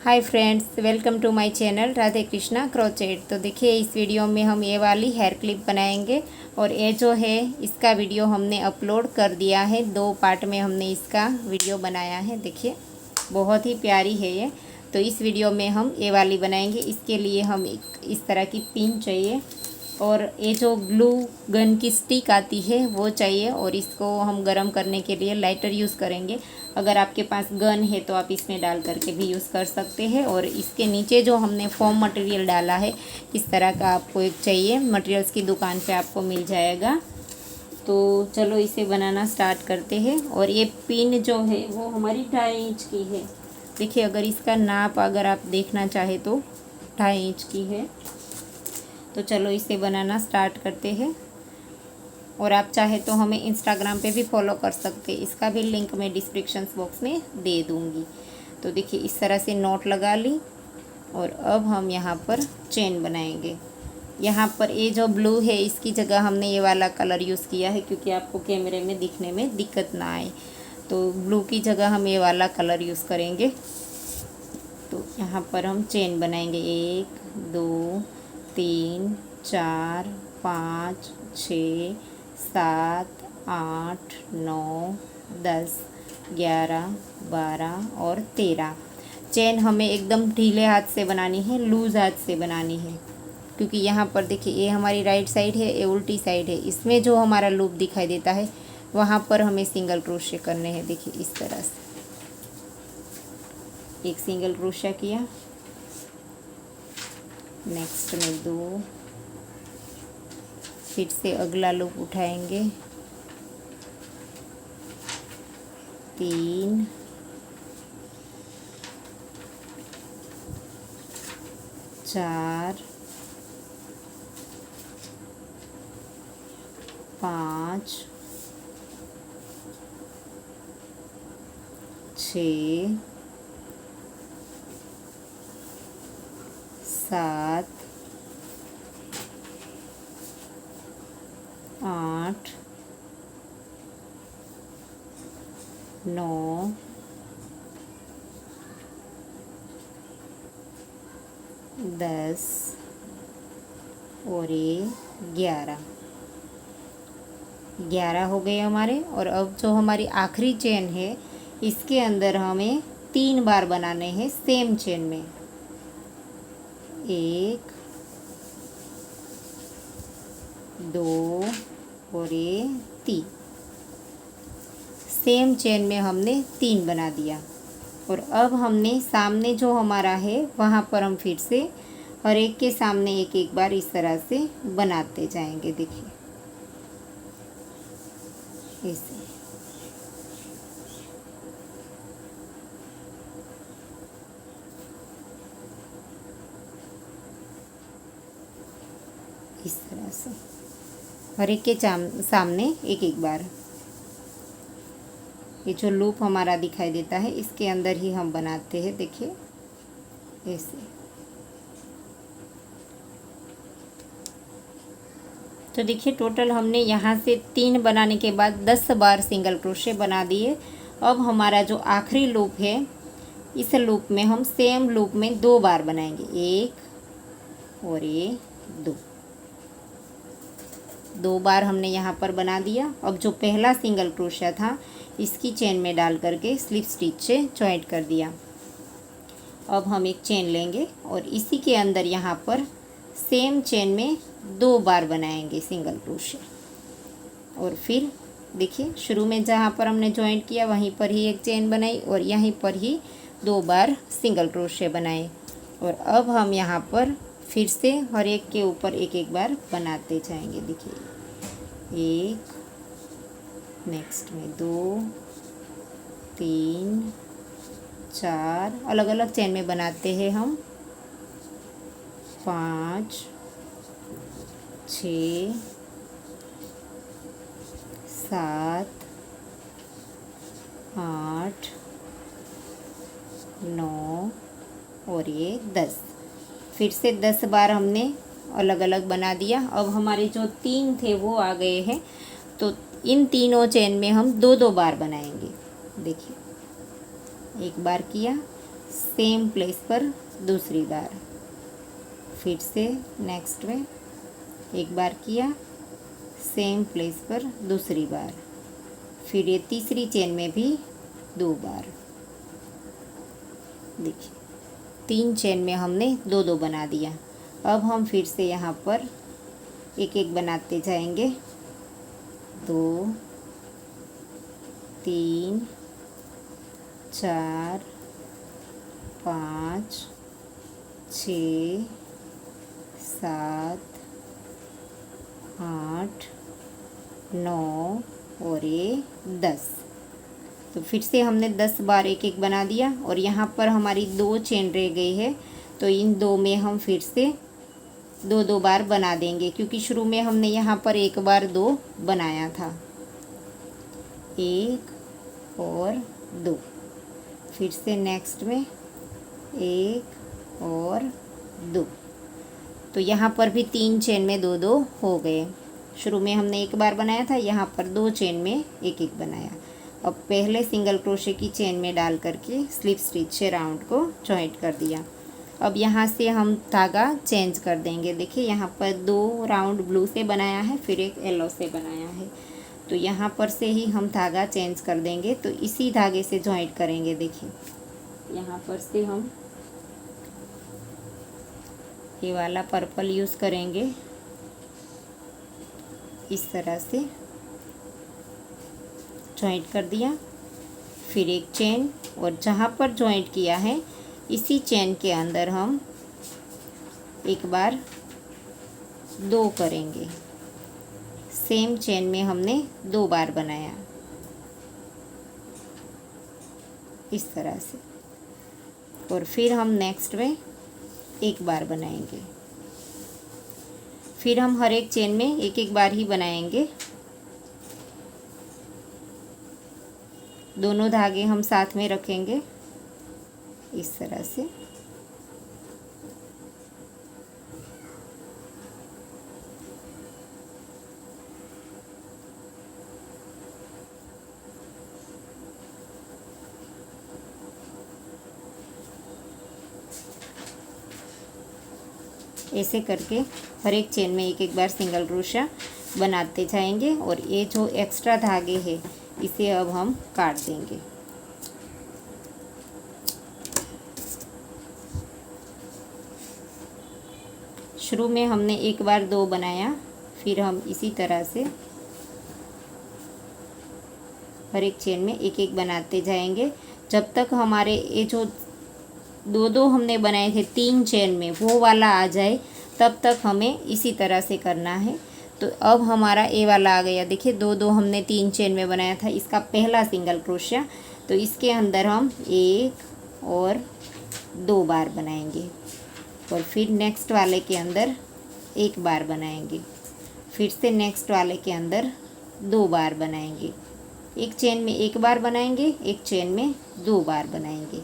Hi friends, welcome to my channel Radhe Krishna crochet. तो देखिए, इस वीडियो में हम ये वाली हेयर क्लिप बनाएंगे और ये जो है इसका वीडियो हमने अपलोड कर दिया है। 2 पार्ट में हमने इसका वीडियो बनाया है। देखिए, बहुत ही प्यारी है ये। तो इस वीडियो में हम ये वाली बनाएंगे। इसके लिए हम एक इस तरह की पिन चाहिए और ये जो ग्लू गन की स्टिक आती है वो चाहिए, और इसको हम गरम करने के लिए लाइटर यूज़ करेंगे। अगर आपके पास गन है तो आप इसमें डाल करके भी यूज़ कर सकते हैं। और इसके नीचे जो हमने फोम मटेरियल डाला है, इस तरह का आपको एक चाहिए। मटेरियल्स की दुकान पे आपको मिल जाएगा। तो चलो इसे बनाना स्टार्ट करते हैं। और ये पिन जो है वो हमारी 2.5 इंच की है। देखिए, अगर इसका नाप अगर आप देखना चाहे तो 2.5 इंच की है। तो चलो इसे बनाना स्टार्ट करते हैं। और आप चाहे तो हमें इंस्टाग्राम पे भी फॉलो कर सकते हैं, इसका भी लिंक मैं डिस्क्रिप्शन बॉक्स में दे दूँगी। तो देखिए, इस तरह से नॉट लगा ली। और अब हम यहाँ पर चेन बनाएंगे। यहाँ पर ये जो ब्लू है इसकी जगह हमने ये वाला कलर यूज़ किया है, क्योंकि आपको कैमरे में दिखने में दिक्कत ना आए। तो ब्लू की जगह हम ये वाला कलर यूज़ करेंगे। तो यहाँ पर हम चेन बनाएंगे 1 2 3 4 5 6 7 8 9 10 11 12 और 13। चेन हमें एकदम ढीले हाथ से बनानी है, लूज़ हाथ से बनानी है। क्योंकि यहाँ पर देखिए, ये हमारी राइट साइड है, ये उल्टी साइड है। इसमें जो हमारा लूप दिखाई देता है वहाँ पर हमें सिंगल क्रोशे करने हैं। देखिए, इस तरह से एक सिंगल क्रोशा किया, नेक्स्ट में 2, फिर से अगला लूप उठाएंगे, 3, 4, 5, 6, 7, 8, 9, 10 और ये 11। 11 हो गए हमारे। और अब जो हमारी आखिरी चेन है इसके अंदर हमें 3 बार बनाने हैं सेम चेन में। 1 2 और ये 3। सेम चेन में हमने 3 बना दिया। और अब हमने सामने जो हमारा है वहाँ पर हम फिर से हर एक के सामने एक एक बार इस तरह से बनाते जाएंगे। देखिए, ऐसे इस तरह से हर एक के सामने एक एक बार। ये जो लूप हमारा दिखाई देता है इसके अंदर ही हम बनाते हैं। देखिए, ऐसे। तो देखिए, टोटल हमने यहाँ से 3 बनाने के बाद 10 बार सिंगल क्रोशे बना दिए। अब हमारा जो आखिरी लूप है, इस लूप में हम सेम लूप में 2 बार बनाएंगे, 1 और ये 2। 2 बार हमने यहाँ पर बना दिया। अब जो पहला सिंगल क्रोशा था इसकी चेन में डाल करके स्लिप स्टिच से जॉइंट कर दिया। अब हम एक चेन लेंगे और इसी के अंदर यहाँ पर सेम चेन में 2 बार बनाएंगे सिंगल क्रोशे। और फिर देखिए, शुरू में जहाँ पर हमने जॉइंट किया वहीं पर ही एक चेन बनाई और यहीं पर ही 2 बार सिंगल क्रोशे बनाए। और अब हम यहाँ पर फिर से हर एक के ऊपर एक एक बार बनाते जाएंगे। देखिए, 1, नेक्स्ट में 2, 3, 4, अलग अलग चेन में बनाते हैं हम, 5, 6, 7, 8, 9 और ये 10। फिर से 10 बार हमने अलग अलग बना दिया। अब हमारे जो 3 थे वो आ गए हैं। तो इन तीनों चेन में हम 2-2 बार बनाएंगे। देखिए, एक बार किया, सेम प्लेस पर दूसरी बार, फिर से नेक्स्ट में एक बार किया, सेम प्लेस पर दूसरी बार, फिर ये तीसरी चेन में भी 2 बार। देखिए 3 चेन में हमने 2 बना दिया। अब हम फिर से यहाँ पर एक एक बनाते जाएंगे, 2 3 4 5 6 7 8 9 और ये 10। तो फिर से हमने 10 बार एक एक बना दिया और यहाँ पर हमारी 2 चेन रह गई है, तो इन 2 में हम फिर से 2 बार बना देंगे, क्योंकि शुरू में हमने यहाँ पर एक बार 2 बनाया था। 1 और 2, फिर से नेक्स्ट में 1 और 2। तो यहाँ पर भी 3 चेन में 2 हो गए। शुरू में हमने एक बार बनाया था, यहाँ पर 2 चेन में एक एक बनाया। अब पहले सिंगल क्रोशे की चेन में डाल करके स्लिप स्टिच से राउंड को जॉइंट कर दिया। अब यहाँ से हम धागा चेंज कर देंगे। देखिए यहाँ पर 2 राउंड ब्लू से बनाया है, फिर एक येलो से बनाया है, तो यहाँ पर से ही हम धागा चेंज कर देंगे। तो इसी धागे से जॉइंट करेंगे। देखिए यहाँ पर से हम ये वाला पर्पल यूज़ करेंगे, इस तरह से जॉइंट कर दिया, फिर एक चेन, और जहाँ पर जॉइंट किया है इसी चेन के अंदर हम एक बार 2 करेंगे। सेम चेन में हमने 2 बार बनाया, इस तरह से, और फिर हम नेक्स्ट में एक बार बनाएंगे। फिर हम हर एक चेन में एक एक बार ही बनाएंगे। दोनों धागे हम साथ में रखेंगे, इस तरह से। ऐसे करके हर एक चेन में एक एक बार सिंगल क्रोशा बनाते जाएंगे, और ये जो एक्स्ट्रा धागे हैं इसे अब हम काट देंगे। शुरू में हमने एक बार 2 बनाया, फिर हम इसी तरह से हर एक चेन में एक एक बनाते जाएंगे, जब तक हमारे ये जो 2 हमने बनाए थे 3 चेन में वो वाला आ जाए, तब तक हमें इसी तरह से करना है। तो अब हमारा ए वाला आ गया। देखिए 2 हमने 3 चेन में बनाया था, इसका पहला सिंगल क्रोशिया। तो इसके अंदर हम 1 और 2 बार बनाएंगे, और फिर नेक्स्ट वाले के अंदर 1 बार बनाएंगे, फिर से नेक्स्ट वाले के अंदर 2 बार बनाएंगे। एक चेन में 1 बार बनाएंगे, एक चेन में 2 बार बनाएंगे।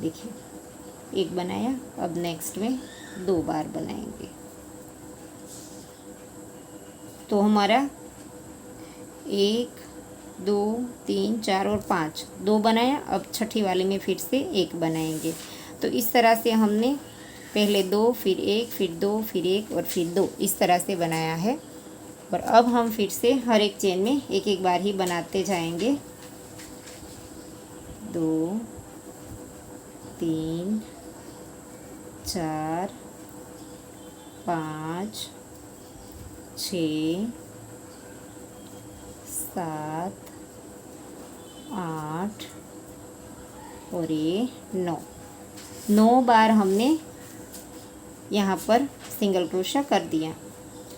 देखिए 1 बनाया, अब नेक्स्ट में 2 बार बनाएंगे। तो हमारा 1 2 3 4 और 5 2 बनाया। अब छठी वाले में फिर से 1 बनाएंगे। तो इस तरह से हमने पहले 2, फिर 1, फिर 2, फिर 1 और फिर 2, इस तरह से बनाया है। और अब हम फिर से हर एक चेन में एक एक बार ही बनाते जाएंगे। 2 3 4 5 6 7 8 और ये 9 बार हमने यहाँ पर सिंगल क्रोशा कर दिया।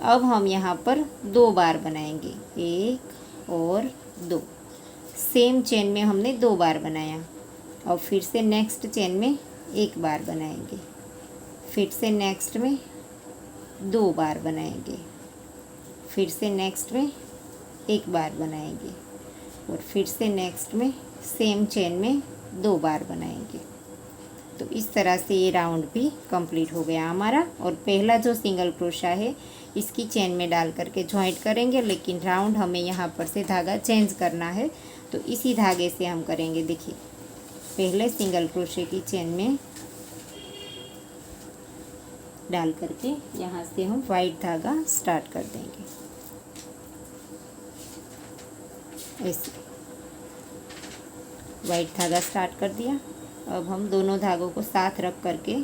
अब हम यहाँ पर 2 बार बनाएंगे, 1 और 2। सेम चेन में हमने 2 बार बनाया, और फिर से नेक्स्ट चेन में 1 बार बनाएंगे, फिर से नेक्स्ट में 2 बार बनाएंगे, फिर से नेक्स्ट में 1 बार बनाएंगे, और फिर से नेक्स्ट में सेम चेन में 2 बार बनाएंगे। तो इस तरह से ये राउंड भी कंप्लीट हो गया हमारा। और पहला जो सिंगल क्रोशा है इसकी चेन में डाल करके जॉइंट करेंगे, लेकिन राउंड हमें यहाँ पर से धागा चेंज करना है, तो इसी धागे से हम करेंगे। देखिए पहले सिंगल क्रोशे की चेन में डाल करके यहाँ से हम वाइट धागा स्टार्ट कर देंगे। ऐसे वाइट धागा स्टार्ट कर दिया। अब हम दोनों धागों को साथ रख करके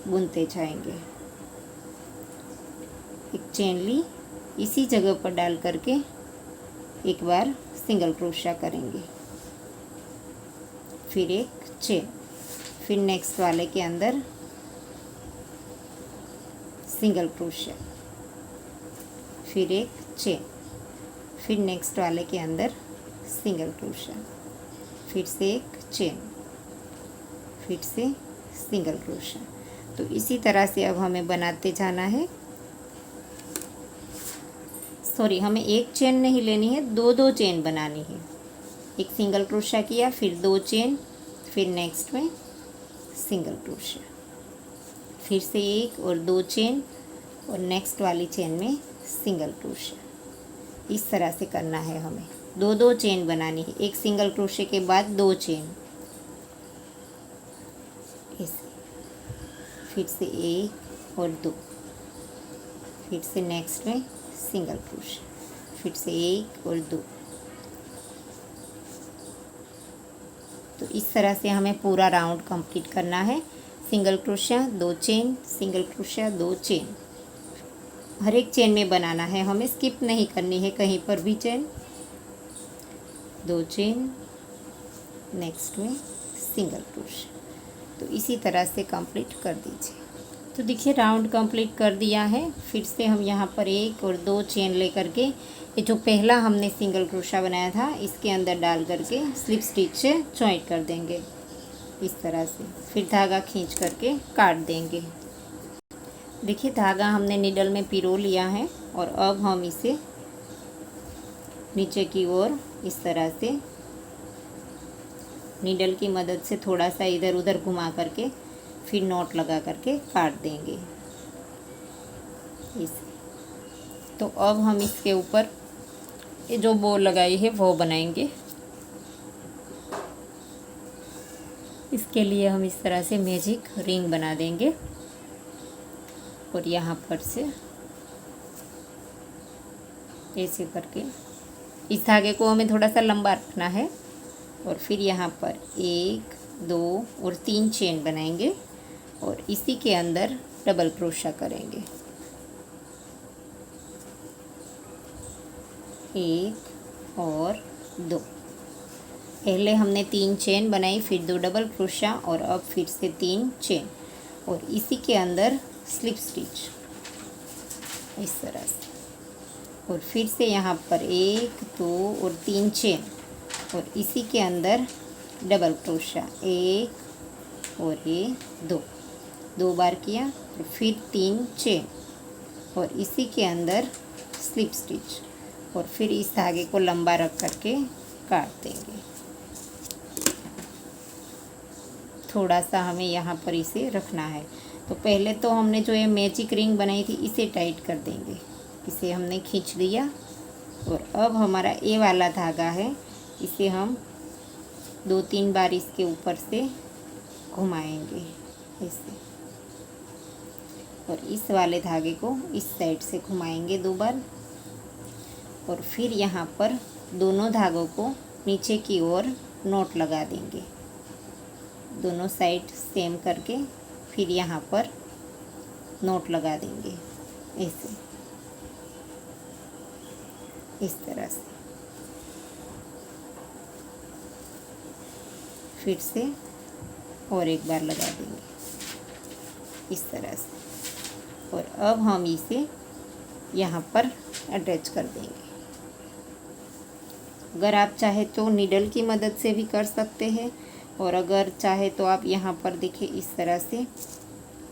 बुनते जाएंगे। एक चेन ली, इसी जगह पर डाल करके एक बार सिंगल क्रोशा करेंगे, फिर एक चेन, फिर नेक्स्ट वाले के अंदर सिंगल क्रोशा, फिर एक चेन, फिर नेक्स्ट वाले के अंदर सिंगल क्रोशा, फिर से एक चेन, फिर से सिंगल क्रोशा। तो इसी तरह से अब हमें बनाते जाना है। सॉरी, हमें एक चेन नहीं लेनी है, दो चेन बनानी है। एक सिंगल क्रोशा किया, फिर 2 चेन, फिर नेक्स्ट में सिंगल क्रोशा, फिर से एक और 2 चेन, और नेक्स्ट वाली चेन में सिंगल क्रोशा। इस तरह से करना है हमें। 2 चेन बनानी है, एक सिंगल क्रोशे के बाद 2 चेन, ऐसे, फिर से 1 और 2, फिर से नेक्स्ट में सिंगल क्रोशा, फिर से 1 और 2। तो इस तरह से हमें पूरा राउंड कंप्लीट करना है। Single crochet, 2 chain, single crochet, 2 chain, हर एक चेन में बनाना है, हमें स्किप नहीं करनी है कहीं पर भी चेन। 2 चेन, नेक्स्ट में सिंगल क्रोशा। तो इसी तरह से कंप्लीट कर दीजिए। तो देखिए राउंड कंप्लीट कर दिया है। फिर से हम यहाँ पर 1 और 2 चेन लेकर के ये जो पहला हमने सिंगल क्रोशा बनाया था इसके अंदर डाल करके स्लिप स्टिच से जॉइंट कर देंगे इस तरह से। फिर धागा खींच करके काट देंगे। देखिए धागा हमने नीडल में पिरो लिया है और अब हम इसे नीचे की ओर इस तरह से नीडल की मदद से थोड़ा सा इधर उधर घुमा करके फिर नॉट लगा करके काट देंगे इसे। तो अब हम इसके ऊपर ये जो बो लगाई है वो बनाएंगे। इसके लिए हम इस तरह से मैजिक रिंग बना देंगे और यहाँ पर से ऐसे करके इस धागे को हमें थोड़ा सा लंबा रखना है और फिर यहाँ पर 1, 2 और 3 चेन बनाएंगे और इसी के अंदर डबल क्रोशा करेंगे। 1 और 2। पहले हमने 3 चेन बनाई, फिर 2 डबल क्रोशा और अब फिर से 3 चेन और इसी के अंदर स्लिप स्टिच इस तरह से। और फिर से यहाँ पर 1, 2 और 3 चेन और इसी के अंदर डबल क्रोशा 1 और ये 2 बार किया और फिर 3 चेन और इसी के अंदर स्लिप स्टिच और फिर इस धागे को लंबा रख करके काट देंगे। थोड़ा सा हमें यहाँ पर इसे रखना है। तो पहले तो हमने जो ये मैजिक रिंग बनाई थी इसे टाइट कर देंगे। इसे हमने खींच लिया और अब हमारा ये वाला धागा है, इसे हम 2-3 बार इसके ऊपर से घुमाएंगे ऐसे और इस वाले धागे को इस साइड से घुमाएंगे 2 बार और फिर यहाँ पर दोनों धागों को नीचे की ओर नॉट लगा देंगे दोनों साइड सेम करके। फिर यहाँ पर नॉट लगा देंगे ऐसे इस तरह से। फिर से और एक बार लगा देंगे इस तरह से और अब हम इसे यहाँ पर अटैच कर देंगे। अगर आप चाहे तो नीडल की मदद से भी कर सकते हैं और अगर चाहे तो आप यहाँ पर देखिए इस तरह से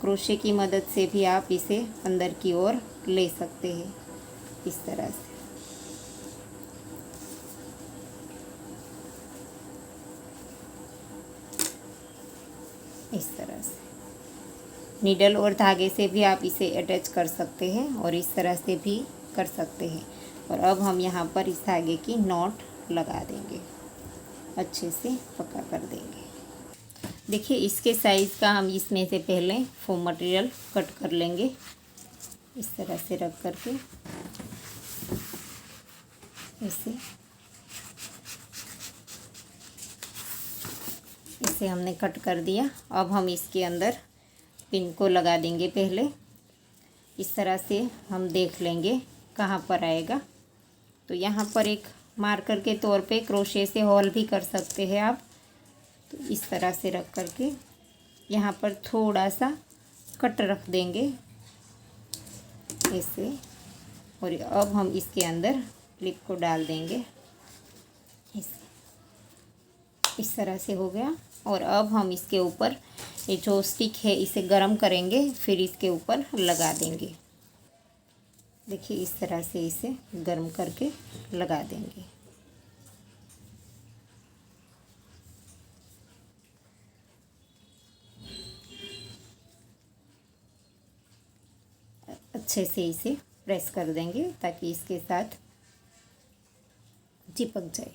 क्रोशे की मदद से भी आप इसे अंदर की ओर ले सकते हैं इस तरह से। इस तरह से नीडल और धागे से भी आप इसे अटैच कर सकते हैं और इस तरह से भी कर सकते हैं। और अब हम यहाँ पर इस धागे की नॉट लगा देंगे, अच्छे से पक्का कर देंगे। देखिए इसके साइज़ का हम इसमें से पहले फोम मटेरियल कट कर लेंगे, इस तरह से रख करके इसे हमने कट कर दिया। अब हम इसके अंदर पिन को लगा देंगे। पहले इस तरह से हम देख लेंगे कहाँ पर आएगा। तो यहाँ पर एक मार्कर के तौर पे क्रोशे से होल भी कर सकते हैं आप। तो इस तरह से रख करके यहाँ पर थोड़ा सा कट रख देंगे ऐसे, और अब हम इसके अंदर क्लिप को डाल देंगे। इस तरह से हो गया। और अब हम इसके ऊपर ये जो स्टिक है इसे गरम करेंगे, फिर इसके ऊपर लगा देंगे। देखिए इस तरह से इसे गर्म करके लगा देंगे। अच्छे से इसे प्रेस कर देंगे ताकि इसके साथ चिपक जाए।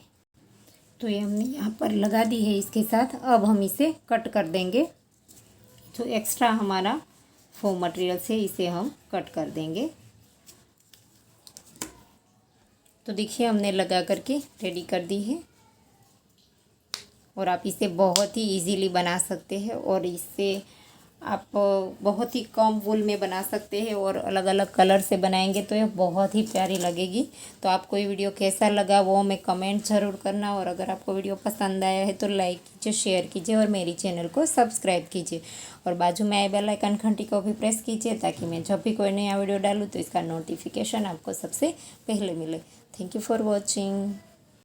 तो ये हमने यहाँ पर लगा दी है इसके साथ। अब हम इसे कट कर देंगे। जो एक्स्ट्रा हमारा फोम मटेरियल से इसे हम कट कर देंगे। तो देखिए हमने लगा करके रेडी कर दी है, और आप इसे बहुत ही इजीली बना सकते हैं, और इससे आप बहुत ही कम वूल में बना सकते हैं, और अलग अलग कलर से बनाएंगे तो ये बहुत ही प्यारी लगेगी। तो आपको ये वीडियो कैसा लगा वो हमें कमेंट ज़रूर करना, और अगर आपको वीडियो पसंद आया है तो लाइक कीजिए, शेयर कीजिए और मेरी चैनल को सब्सक्राइब कीजिए, और बाजू में आई बेल आइकन घंटी को भी प्रेस कीजिए ताकि मैं जब भी कोई नया वीडियो डालूँ तो इसका नोटिफिकेशन आपको सबसे पहले मिले। Thank you for watching.